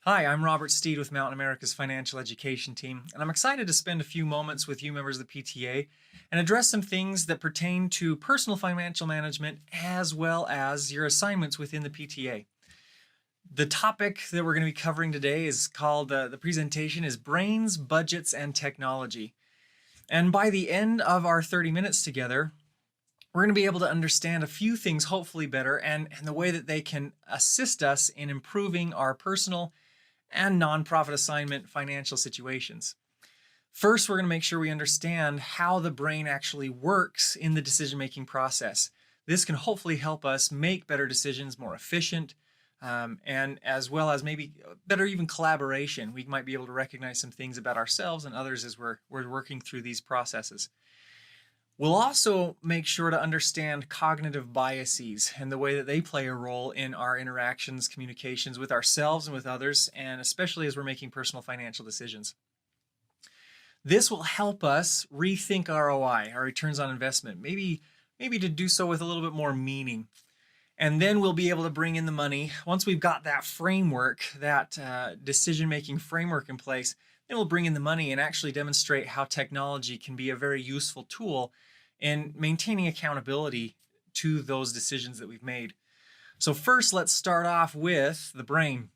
Hi, I'm Robert Steed with Mountain America's Financial Education Team, and I'm excited to spend a few moments with you members of the PTA and address some things that pertain to personal financial management as well as your assignments within the PTA. The topic that we're going to be covering today is called, the presentation is Brains, Budgets, and Technology. And by the end of our 30 minutes together, we're going to be able to understand a few things hopefully better and the way that they can assist us in improving our personal and nonprofit assignment financial situations. First, we're going to make sure we understand how the brain actually works in the decision-making process. This can hopefully help us make better decisions, more efficient, and as well as maybe better even collaboration. We might be able to recognize some things about ourselves and others as we're working through these processes. We'll also make sure to understand cognitive biases and the way that they play a role in our interactions, communications with ourselves and with others, and especially as we're making personal financial decisions. This will help us rethink ROI, our returns on investment, maybe to do so with a little bit more meaning. And then we'll be able to bring in the money. Once we've got that framework, that decision-making framework in place, then we'll bring in the money and actually demonstrate how technology can be a very useful tool in maintaining accountability to those decisions that we've made. So first, let's start off with the brain.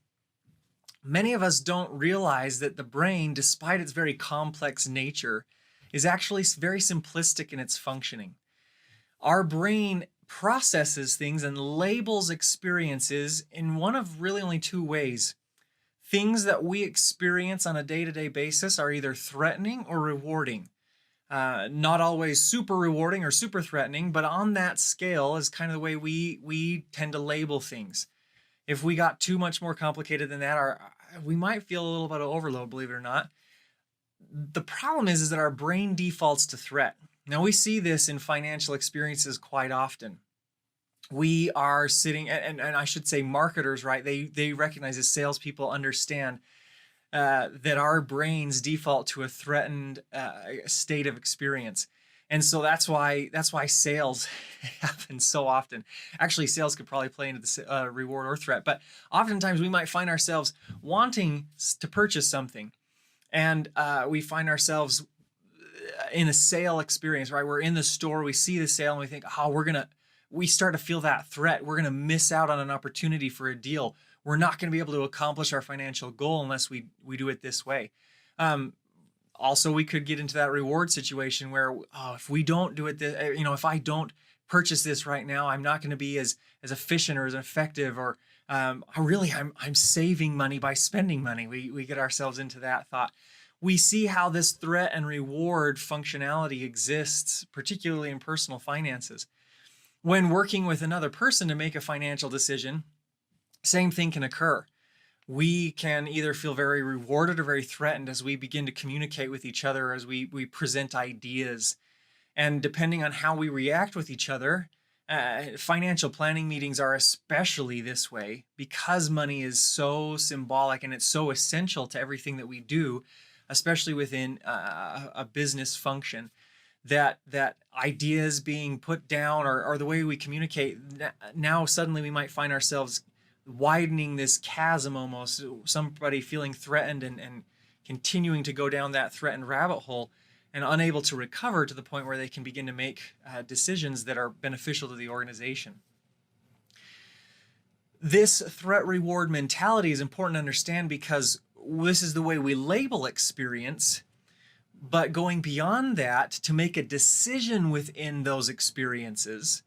Many of us don't realize that the brain, despite its very complex nature, is actually very simplistic in its functioning. Our brain processes things and labels experiences in one of really only two ways. Things that we experience on a day-to-day basis are either threatening or rewarding. Not always super rewarding or super threatening, but on that scale is kind of the way we tend to label things. If we got too much more complicated than that, we might feel a little bit of overload, believe it or not. The problem is that our brain defaults to threat. Now, we see this in financial experiences quite often. We are sitting, and I should say marketers, right? They recognize, as salespeople understand that our brains default to a threatened state of experience. And so that's why sales happens so often. Actually, sales could probably play into the reward or threat, but oftentimes we might find ourselves wanting to purchase something, and we find ourselves in a sale experience, right? We're in the store, we see the sale, and we think, oh, we start to feel that threat. We're going to miss out on an opportunity for a deal. We're not going to be able to accomplish our financial goal unless we do it this way. Also, we could get into that reward situation where, if we don't do it, if I don't purchase this right now, I'm not going to be as efficient or as effective, or I'm saving money by spending money. We get ourselves into that thought. We see how this threat and reward functionality exists, particularly in personal finances. When working with another person to make a financial decision, same thing can occur. We can either feel very rewarded or very threatened as we begin to communicate with each other, as we present ideas. And depending on how we react with each other, financial planning meetings are especially this way, because money is so symbolic and it's so essential to everything that we do, especially within a business function. That ideas being put down or the way we communicate, now suddenly we might find ourselves widening this chasm almost, somebody feeling threatened and continuing to go down that threatened rabbit hole and unable to recover to the point where they can begin to make decisions that are beneficial to the organization. This threat reward mentality is important to understand because this is the way we label experience. But going beyond that, to make a decision within those experiences,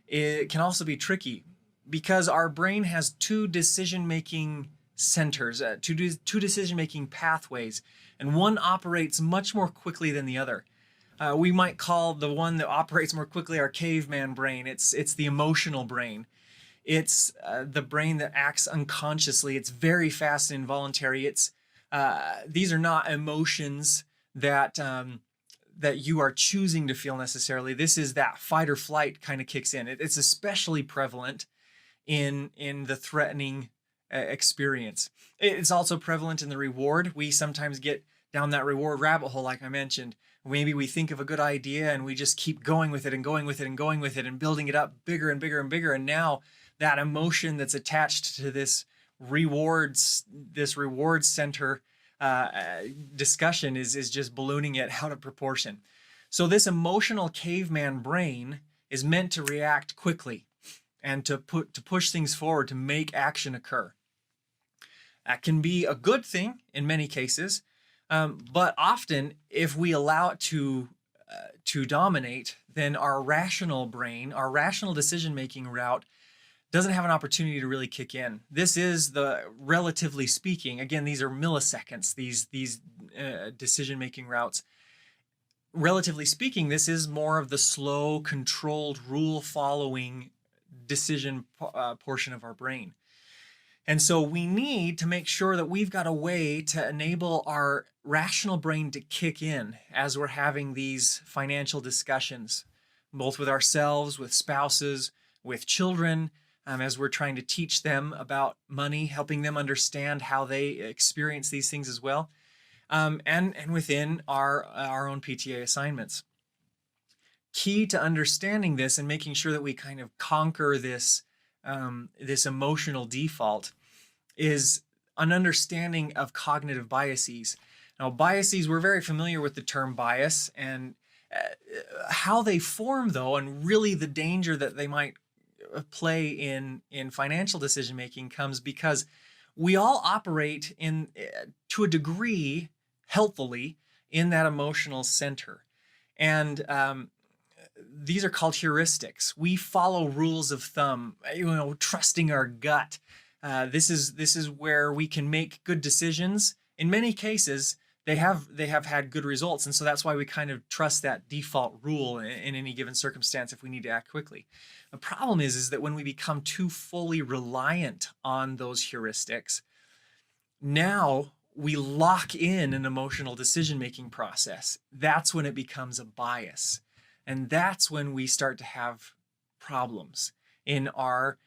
it can also be tricky because our brain has two decision-making centers, two decision-making pathways, and one operates much more quickly than the other. We might call the one that operates more quickly our caveman brain. It's the emotional brain. It's the brain that acts unconsciously. It's very fast and involuntary. These are not emotions that you are choosing to feel necessarily. This is that fight or flight kind of kicks in. It's especially prevalent in the threatening experience. It's also prevalent in the reward. We sometimes get down that reward rabbit hole, like I mentioned. Maybe we think of a good idea and we just keep going with it and going with it and going with it and building it up bigger and bigger and bigger. And now that emotion that's attached to this this reward center discussion is just ballooning it out of proportion. So this emotional caveman brain is meant to react quickly and to push things forward, to make action occur. That can be a good thing in many cases, but often if we allow it to dominate, then our rational brain, our rational decision-making route doesn't have an opportunity to really kick in. This is the, relatively speaking, again, these are milliseconds, these decision-making routes. Relatively speaking, this is more of the slow, controlled, rule-following decision portion of our brain. And so we need to make sure that we've got a way to enable our rational brain to kick in as we're having these financial discussions, both with ourselves, with spouses, with children, as we're trying to teach them about money, helping them understand how they experience these things as well, and within our own PTA assignments. Key to understanding this and making sure that we kind of conquer this this emotional default is an understanding of cognitive biases. Now, biases, we're very familiar with the term bias and how they form, though, and really the danger that they might play in financial decision making comes because we all operate in to a degree healthily in that emotional center, and these are called heuristics. We follow rules of thumb, trusting our gut. This is where we can make good decisions. In many cases, they have had good results, and so that's why we kind of trust that default rule in any given circumstance if we need to act quickly. The problem is that when we become too fully reliant on those heuristics, now we lock in an emotional decision-making process. That's when it becomes a bias. And that's when we start to have problems in our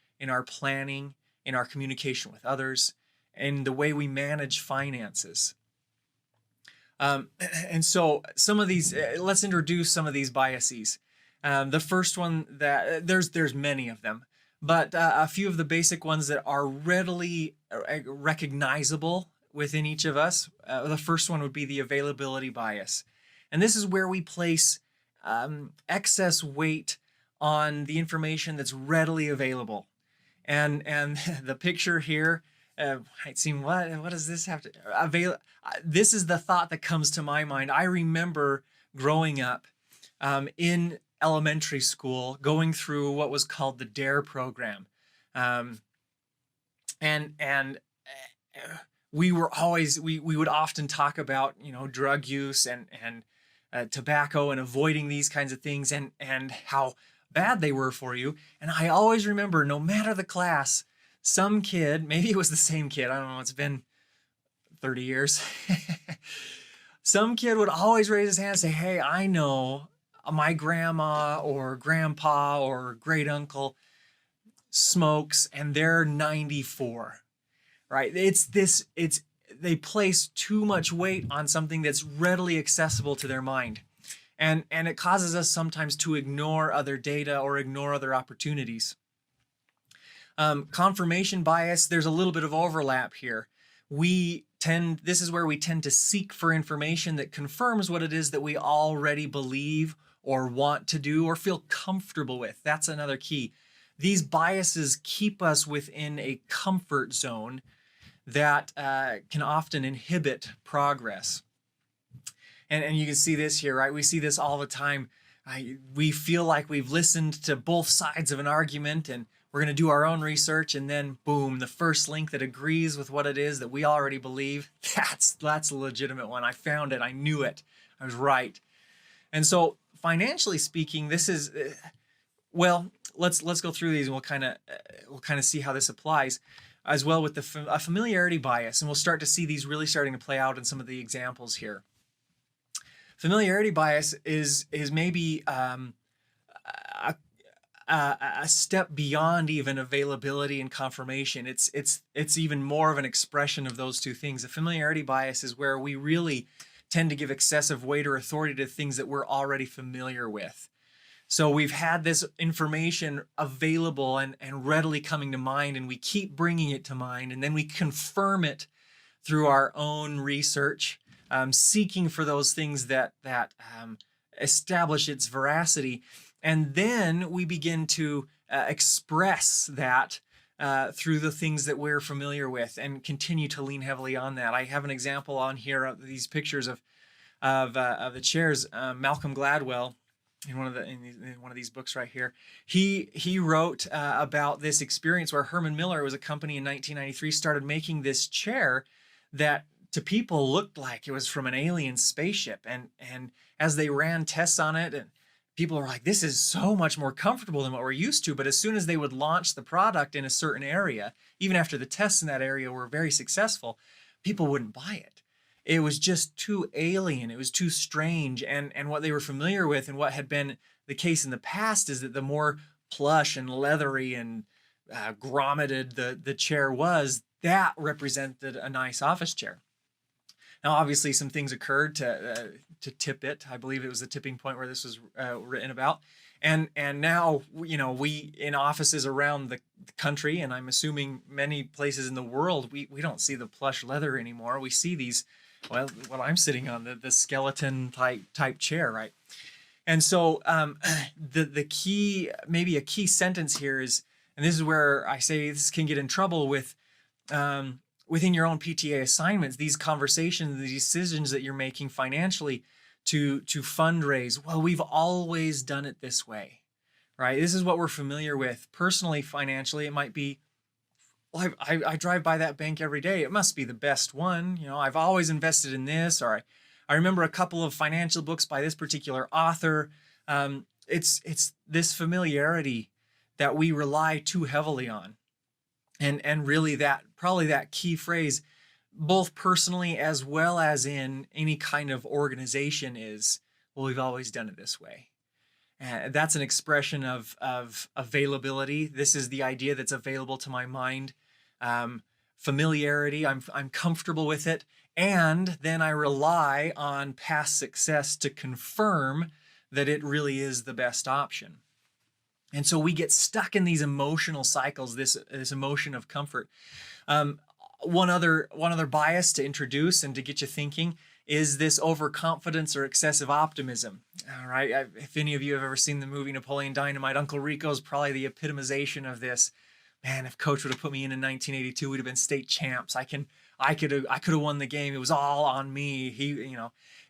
planning, in our communication with others, and the way we manage finances. And so some of these, let's introduce some of these biases. The first one, that there's many of them, but a few of the basic ones that are readily recognizable within each of us. The first one would be the availability bias. And this is where we place excess weight on the information that's readily available. And the picture here might seem, what does this have to avail? This is the thought that comes to my mind. I remember growing up in elementary school, going through what was called the DARE program. And we were always, we would often talk about, drug use and tobacco and avoiding these kinds of things and how bad they were for you. And I always remember, no matter the class, some kid, maybe it was the same kid, I don't know, it's been 30 years. Some kid would always raise his hand and say, hey, I know my grandma or grandpa or great uncle smokes and they're 94, right? They place too much weight on something that's readily accessible to their mind. And it causes us sometimes to ignore other data or ignore other opportunities. Confirmation bias, there's a little bit of overlap here. This is where we tend to seek for information that confirms what it is that we already believe or want to do or feel comfortable with. That's another key. These biases keep us within a comfort zone that can often inhibit progress. And you can see this here, right? We see this all the time. We feel like we've listened to both sides of an argument and we're going to do our own research, and then boom, the first link that agrees with what it is that we already believe, that's a legitimate one. I found it. I knew it. I was right. And so financially speaking, this is, well, let's go through these and we'll kind of see how this applies as well with the familiarity bias, and we'll start to see these really starting to play out in some of the examples here. Familiarity bias is maybe a step beyond even availability and confirmation. It's even more of an expression of those two things. The familiarity bias is where we really tend to give excessive weight or authority to things that we're already familiar with. So we've had this information available and readily coming to mind, and we keep bringing it to mind, and then we confirm it through our own research, seeking for those things that establish its veracity. And then we begin to express that through the things that we're familiar with and continue to lean heavily on that. I have an example on here of these pictures of the chairs. Malcolm Gladwell, in one of these books right here, he wrote about this experience where Herman Miller, was a company in 1993, started making this chair that to people looked like it was from an alien spaceship. And as they ran tests on it, and people were like, this is so much more comfortable than what we're used to. But as soon as they would launch the product in a certain area, even after the tests in that area were very successful, people wouldn't buy it. It was just too alien. It was too strange. And what they were familiar with, and what had been the case in the past, is that the more plush and leathery and grommeted the chair was, that represented a nice office chair. Now, obviously, some things occurred to tip it. I believe it was the tipping point where this was written about. And now, we in offices around the country, and I'm assuming many places in the world, we don't see the plush leather anymore. We see these, well, what I'm sitting on, the skeleton type chair, right? And so the key, maybe a key sentence here is, and this is where I say this can get in trouble with within your own PTA assignments, these conversations, the decisions that you're making financially to fundraise. Well, we've always done it this way, right? This is what we're familiar with. Personally, financially, it might be, well, I drive by that bank every day. It must be the best one. I've always invested in this, or I remember a couple of financial books by this particular author. It's this familiarity that we rely too heavily on. And really probably that key phrase, both personally as well as in any kind of organization, is, well, we've always done it this way. That's an expression of availability. This is the idea that's available to my mind. Familiarity, I'm comfortable with it. And then I rely on past success to confirm that it really is the best option. And so we get stuck in these emotional cycles, this emotion of comfort. One other bias to introduce and to get you thinking is this overconfidence or excessive optimism. All right, if any of you have ever seen the movie Napoleon Dynamite, Uncle Rico is probably the epitomization of this. Man, if Coach would have put me in 1982, we'd have been state champs. I could have won the game. It was all on me.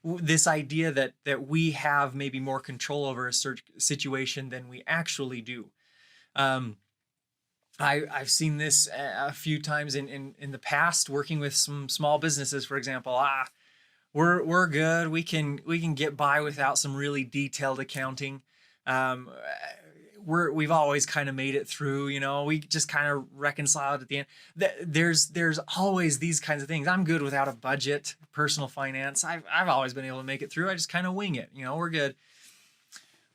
This idea that we have maybe more control over a situation than we actually do. I've seen this a few times in the past, working with some small businesses, for example. We're good. We can get by without some really detailed accounting. We've always kind of made it through, we just kind of reconciled at the end. There's always these kinds of things. I'm good without a budget, personal finance. I've always been able to make it through. I just kind of wing it. We're good.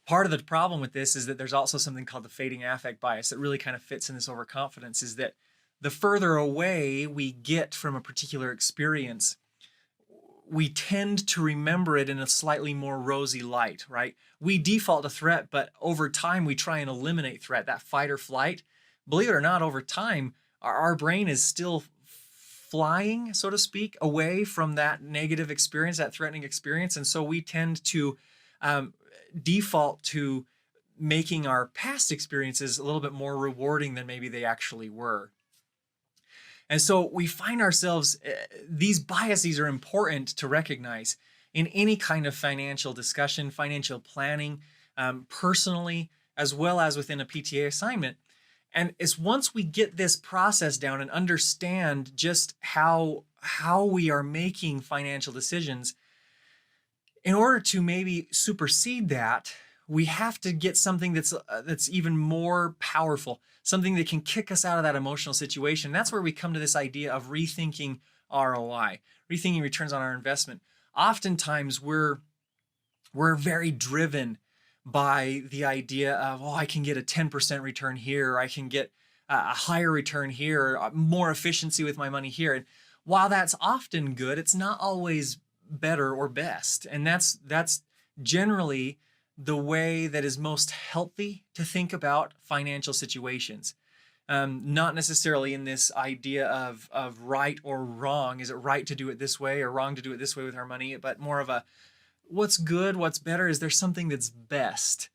Part of the problem with this is that there's also something called the fading affect bias that really kind of fits in this overconfidence, is that the further away we get from a particular experience, we tend to remember it in a slightly more rosy light, right? We default to threat, but over time we try and eliminate threat, that fight or flight. Believe it or not, over time, our brain is still flying, so to speak, away from that negative experience, that threatening experience. And so we tend to default to making our past experiences a little bit more rewarding than maybe they actually were. And so we find ourselves, these biases are important to recognize in any kind of financial discussion, financial planning, personally, as well as within a PTA assignment. And it's once we get this process down and understand just how we are making financial decisions, in order to maybe supersede that, we have to get something that's even more powerful, something that can kick us out of that emotional situation. That's where we come to this idea of rethinking ROI, rethinking returns on our investment. Oftentimes we're very driven by the idea of, I can get a 10% return here, or I can get a higher return here, or more efficiency with my money here. And while that's often good, it's not always better or best. And that's generally the way that is most healthy to think about financial situations. Not necessarily in this idea of right or wrong. Is it right to do it this way or wrong to do it this way with our money? But more of a what's good, what's better? Is there something that's best?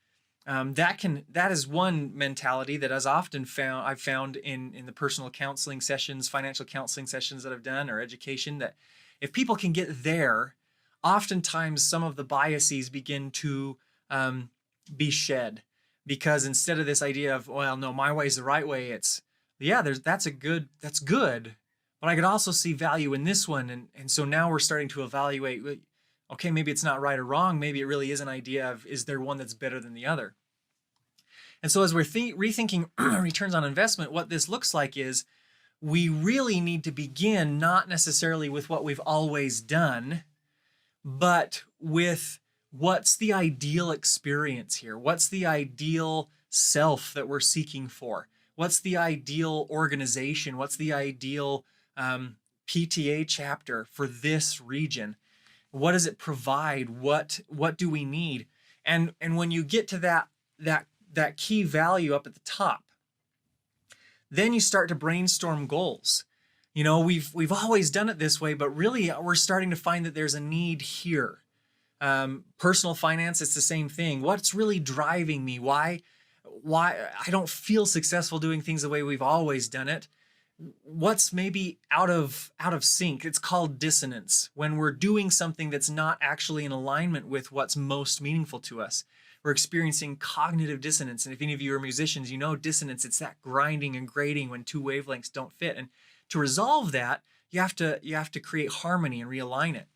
That is one mentality that I've found in the personal counseling sessions, financial counseling sessions that I've done, or education, that if people can get there, oftentimes some of the biases begin to be shed, because instead of this idea of, well, no, my way is the right way, it's, yeah, that's good, but I could also see value in this one. And so now we're starting to evaluate, okay, maybe it's not right or wrong. Maybe it really is an idea of, is there one that's better than the other? And so as we're rethinking returns on investment, what this looks like is we really need to begin not necessarily with what we've always done, but with what's the ideal experience here? What's the ideal self that we're seeking for? What's the ideal organization? What's the ideal PTA chapter for this region? What does it provide? What do we need? And when you get to that key value up at the top, then you start to brainstorm goals. You know, we've always done it this way, but really we're starting to find that there's a need here. Personal finance, it's the same thing. What's really driving me? Why I don't feel successful doing things the way we've always done it? What's maybe out of sync? It's called dissonance, when we're doing something that's not actually in alignment with what's most meaningful to us. We're experiencing cognitive dissonance. And if any of you are musicians, you know dissonance. It's that grinding and grating when two wavelengths don't fit. And to resolve that, you have to create harmony and realign it.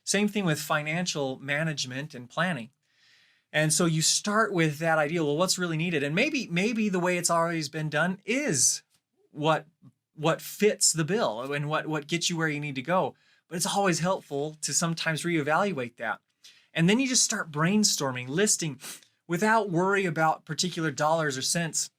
Same thing with financial management and planning. And so you start with that idea, well, what's really needed? And maybe the way it's always been done is what fits the bill and what gets you where you need to go. But it's always helpful to sometimes reevaluate that. And then you just start brainstorming, listing, without worry about particular dollars or cents.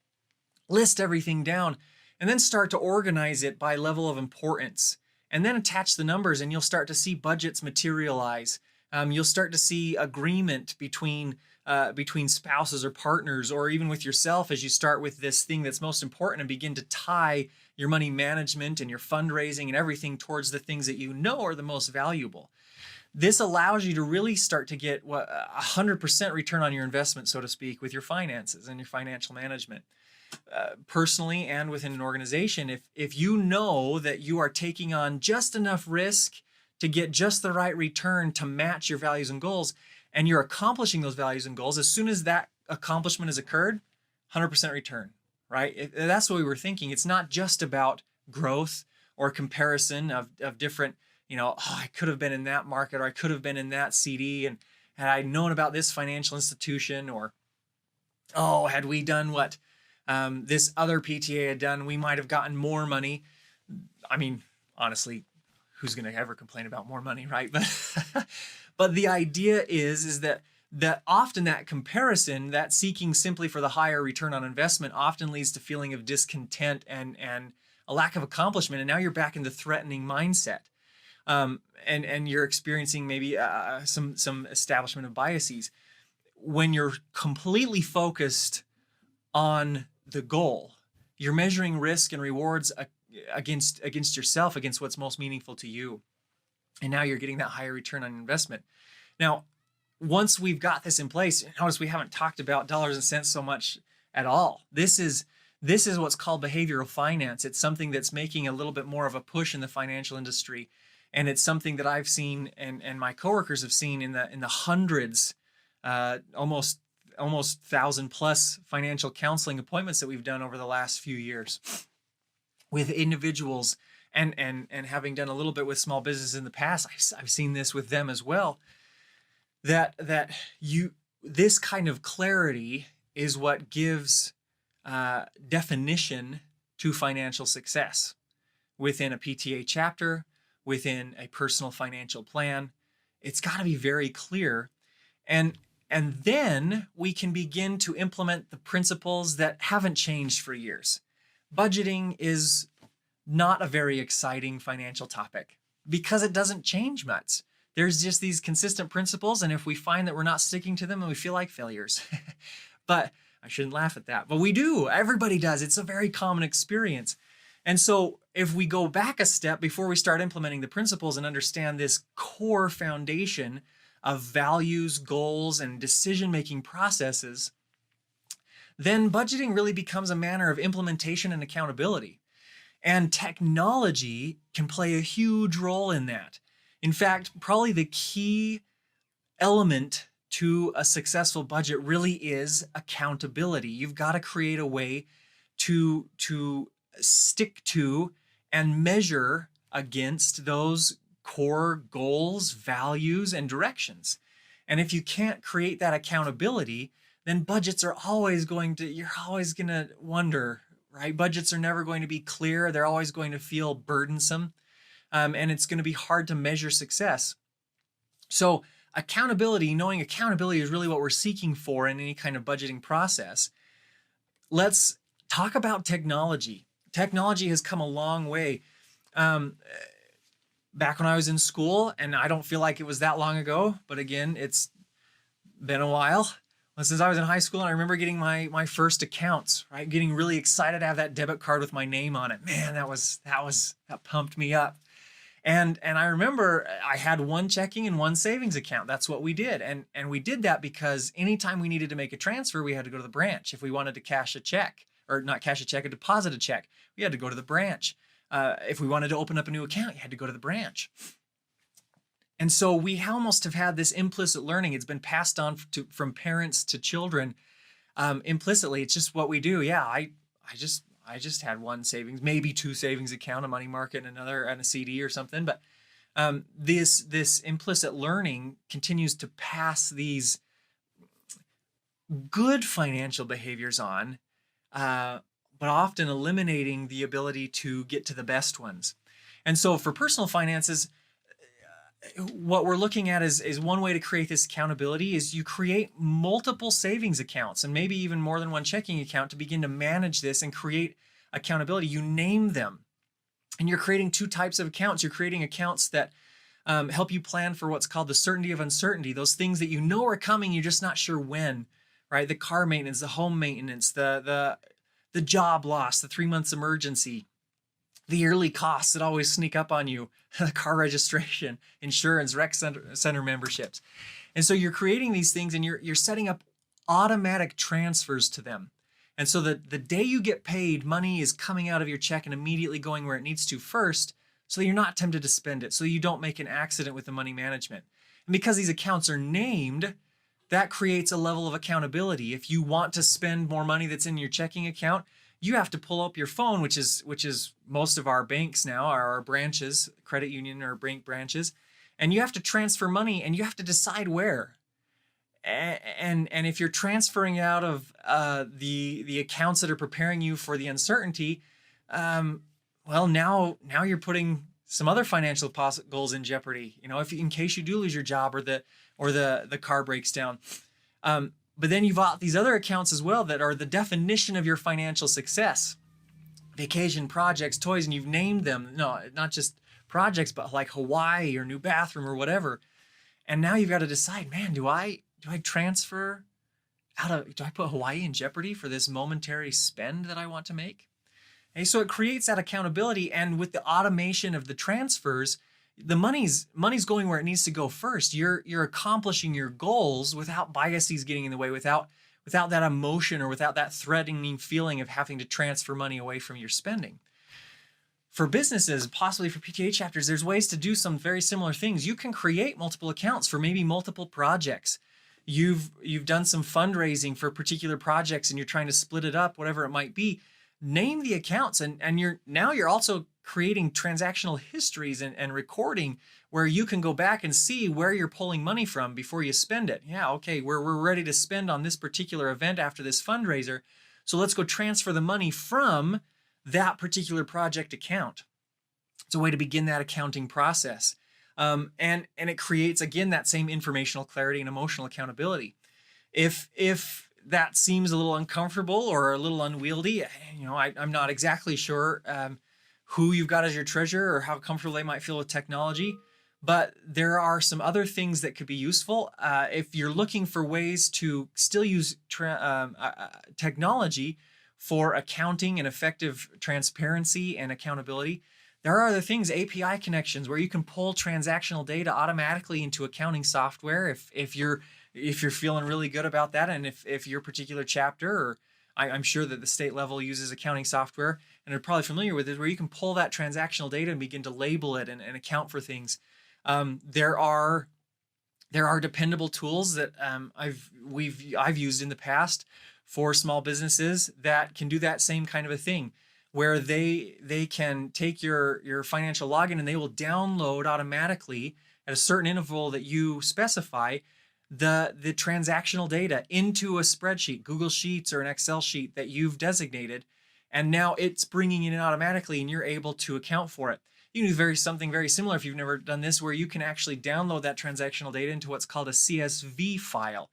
List everything down and then start to organize it by level of importance. And then attach the numbers, and you'll start to see budgets materialize. You'll start to see agreement between spouses or partners, or even with yourself, as you start with this thing that's most important and begin to tie your money management and your fundraising and everything towards the things that you know are the most valuable. This allows you to really start to get 100% return on your investment, so to speak, with your finances and your financial management. Personally and within an organization, if you know that you are taking on just enough risk to get just the right return to match your values and goals, and you're accomplishing those values and goals, as soon as that accomplishment has occurred, 100% return, right? That's what we were thinking. It's not just about growth or comparison of different, I could have been in that market, or I could have been in that CD, and had I known about this financial institution, or, had we done what this other PTA had done, we might have gotten more money. I mean, honestly, who's going to ever complain about more money, right? But the idea is that often that comparison, that seeking simply for the higher return on investment, often leads to feeling of discontent and a lack of accomplishment. And now you're back in the threatening mindset. And you're experiencing maybe some establishment of biases. When you're completely focused on the goal, you're measuring risk and rewards against yourself, against what's most meaningful to you. And now you're getting that higher return on investment. Now, once we've got this in place, notice we haven't talked about dollars and cents so much at all. This is what's called behavioral finance. It's something that's making a little bit more of a push in the financial industry. And it's something that I've seen and my coworkers have seen in the hundreds, almost 1,000 plus financial counseling appointments that we've done over the last few years with individuals, and having done a little bit with small business in the past, I've seen this with them as well. This kind of clarity is what gives definition to financial success within a PTA chapter, within a personal financial plan. It's got to be very clear. And then we can begin to implement the principles that haven't changed for years. Budgeting is not a very exciting financial topic because it doesn't change much. There's just these consistent principles, and if we find that we're not sticking to them, then we feel like failures. But I shouldn't laugh at that. But we do. Everybody does. It's a very common experience. And so if we go back a step before we start implementing the principles and understand this core foundation of values, goals, and decision-making processes, then budgeting really becomes a manner of implementation and accountability. And technology can play a huge role in that. In fact, probably the key element to a successful budget really is accountability. You've got to create a way to stick to and measure against those core goals, values, and directions. And if you can't create that accountability, then budgets are always you're always going to wonder, right? Budgets are never going to be clear. They're always going to feel burdensome. And it's going to be hard to measure success. So knowing accountability is really what we're seeking for in any kind of budgeting process. Let's talk about technology. Technology has come a long way. Back when I was in school, and I don't feel like it was that long ago, but again, it's been a while. Since I was in high school, and I remember getting my first accounts, right? Getting really excited to have that debit card with my name on it. Man, that pumped me up. And I remember I had one checking and one savings account. That's what we did. And we did that because anytime we needed to make a transfer, we had to go to the branch. If we wanted to cash a check, or not cash a check, a deposit a check, we had to go to the branch. If we wanted to open up a new account, you had to go to the branch. And so we almost have had this implicit learning. It's been passed on from parents to children implicitly. It's just what we do. Yeah, I just had one savings, maybe two savings account, a money market, and another, and a CD or something. But this implicit learning continues to pass these good financial behaviors on, but often eliminating the ability to get to the best ones. And so for personal finances, what we're looking at is one way to create this accountability is you create multiple savings accounts and maybe even more than one checking account to begin to manage this and create accountability. You name them, and you're creating two types of accounts. You're creating accounts that help you plan for what's called the certainty of uncertainty, those things that you know are coming, you're just not sure when, right? The car maintenance, the home maintenance, the job loss, the 3 months emergency, the yearly costs that always sneak up on you, car registration, insurance, rec center memberships. And so you're creating these things, and you're setting up automatic transfers to them. And so that the day you get paid, money is coming out of your check and immediately going where it needs to first, so that you're not tempted to spend it, so you don't make an accident with the money management. And because these accounts are named, that creates a level of accountability. If you want to spend more money that's in your checking account, you have to pull up your phone, which is most of our banks now, our branches, credit union or bank branches, and you have to transfer money, and you have to decide where. And if you're transferring out of the accounts that are preparing you for the uncertainty, well, now you're putting some other financial goals in jeopardy. If in case you do lose your job or the car breaks down. But then you've got these other accounts as well that are the definition of your financial success. Vacation, projects, toys, and you've named them. No, not just projects, but like Hawaii or new bathroom or whatever. And now you've got to decide, man, do I transfer do I put Hawaii in jeopardy for this momentary spend that I want to make? And so it creates that accountability. And with the automation of the transfers, the money's going where it needs to go first. You're accomplishing your goals without biases getting in the way, without that emotion or without that threatening feeling of having to transfer money away from your spending. For businesses, possibly for PTA chapters, there's ways to do some very similar things. You can create multiple accounts for maybe multiple projects. You've done some fundraising for particular projects and you're trying to split it up, whatever it might be. Name the accounts, and you're also creating transactional histories and recording where you can go back and see where you're pulling money from before you spend it. Yeah, okay, we're ready to spend on this particular event after this fundraiser, so let's go transfer the money from that particular project account. It's a way to begin that accounting process. And it creates, again, that same informational clarity and emotional accountability. If that seems a little uncomfortable or a little unwieldy, I'm not exactly sure who you've got as your treasurer or how comfortable they might feel with technology. But there are some other things that could be useful. If you're looking for ways to still use technology for accounting and effective transparency and accountability, there are other things, API connections, where you can pull transactional data automatically into accounting software if you're feeling really good about that, and if your particular chapter, or I'm sure that the state level uses accounting software and are probably familiar with it, where you can pull that transactional data and begin to label it and account for things. There are dependable tools that I've used in the past for small businesses that can do that same kind of a thing, where they can take your financial login and they will download automatically at a certain interval that you specify the transactional data into a spreadsheet, Google Sheets or an Excel sheet that you've designated, and now it's bringing it in automatically and you're able to account for it. You can do something very similar if you've never done this, where you can actually download that transactional data into what's called a CSV file,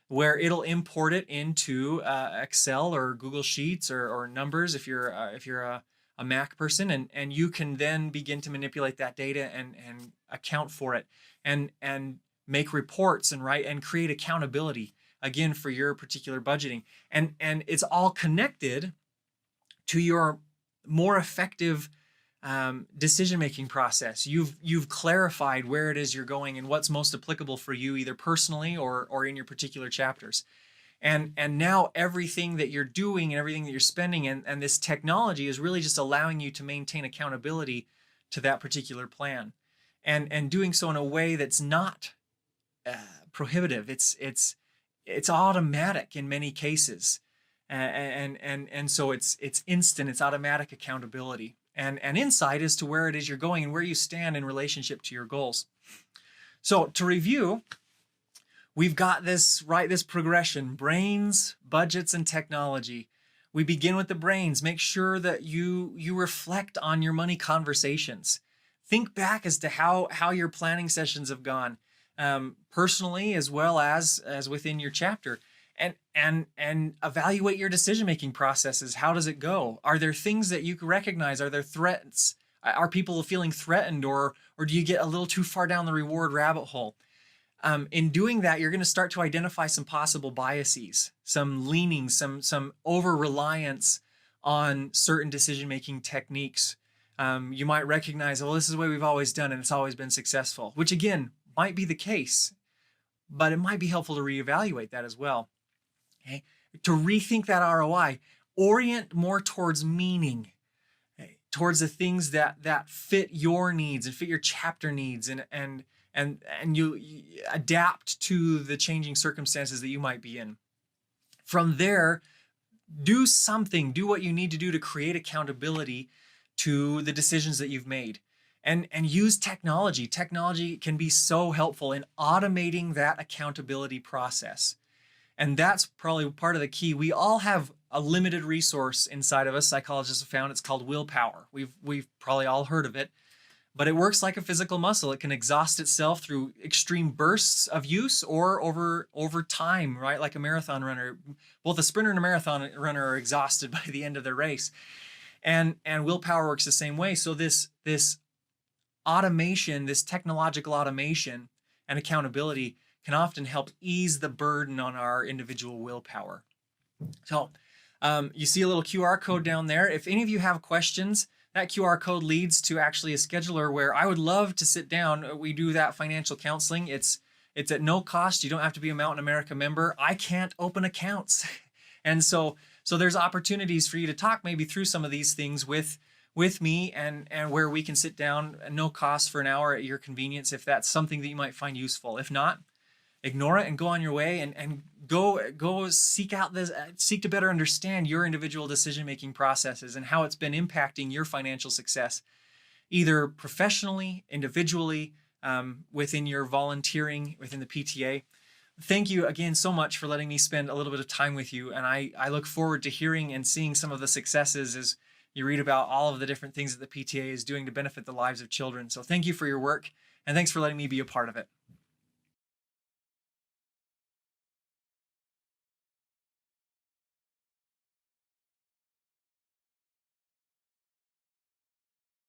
where it'll import it into Excel or Google Sheets or Numbers if you're a Mac person, and you can then begin to manipulate that data and account for it and make reports and create accountability again for your particular budgeting, and it's all connected to your more effective decision-making process. You've clarified where it is you're going and what's most applicable for you, either personally or in your particular chapters. And now everything that you're doing and everything that you're spending and this technology is really just allowing you to maintain accountability to that particular plan, and doing so in a way that's not prohibitive. It's automatic in many cases, and so it's instant. It's automatic accountability and insight as to where it is you're going and where you stand in relationship to your goals. So to review, we've got this progression: brains, budgets, and technology. We begin with the brains. Make sure that you reflect on your money conversations. Think back as to how your planning sessions have gone, personally as well as within your chapter, and evaluate your decision-making processes. How does it go? Are there things that you can recognize? Are there threats? Are people feeling threatened, or do you get a little too far down the reward rabbit hole? In doing that, you're going to start to identify some possible biases, some leanings, some over-reliance on certain decision-making techniques. You might recognize, well, this is the way we've always done and it's always been successful, which again might be the case, but it might be helpful to reevaluate that as well. Okay? To rethink that ROI, orient more towards meaning, okay? Towards the things that fit your needs and fit your chapter needs, and you adapt to the changing circumstances that you might be in. From there, do what you need to do to create accountability to the decisions that you've made, and use technology. Technology can be so helpful in automating that accountability process. And that's probably part of the key. We all have a limited resource inside of us. Psychologists have found it's called willpower. We've probably all heard of it, but it works like a physical muscle. It can exhaust itself through extreme bursts of use or over time, right? Like a marathon runner. Both a sprinter and a marathon runner are exhausted by the end of their race. And willpower works the same way. So this automation, this technological automation and accountability can often help ease the burden on our individual willpower. So you see a little QR code down there. If any of you have questions, that QR code leads to actually a scheduler where I would love to sit down. We do that financial counseling. It's at no cost. You don't have to be a Mountain America member. I can't open accounts. And so there's opportunities for you to talk maybe through some of these things with me, and where we can sit down at no cost for an hour at your convenience if that's something that you might find useful. If not, ignore it and go on your way, and go seek to better understand your individual decision-making processes and how it's been impacting your financial success, either professionally, individually, within your volunteering, within the PTA. Thank you again so much for letting me spend a little bit of time with you, and I look forward to hearing and seeing some of the successes as you read about all of the different things that the PTA is doing to benefit the lives of children. So thank you for your work, and thanks for letting me be a part of it.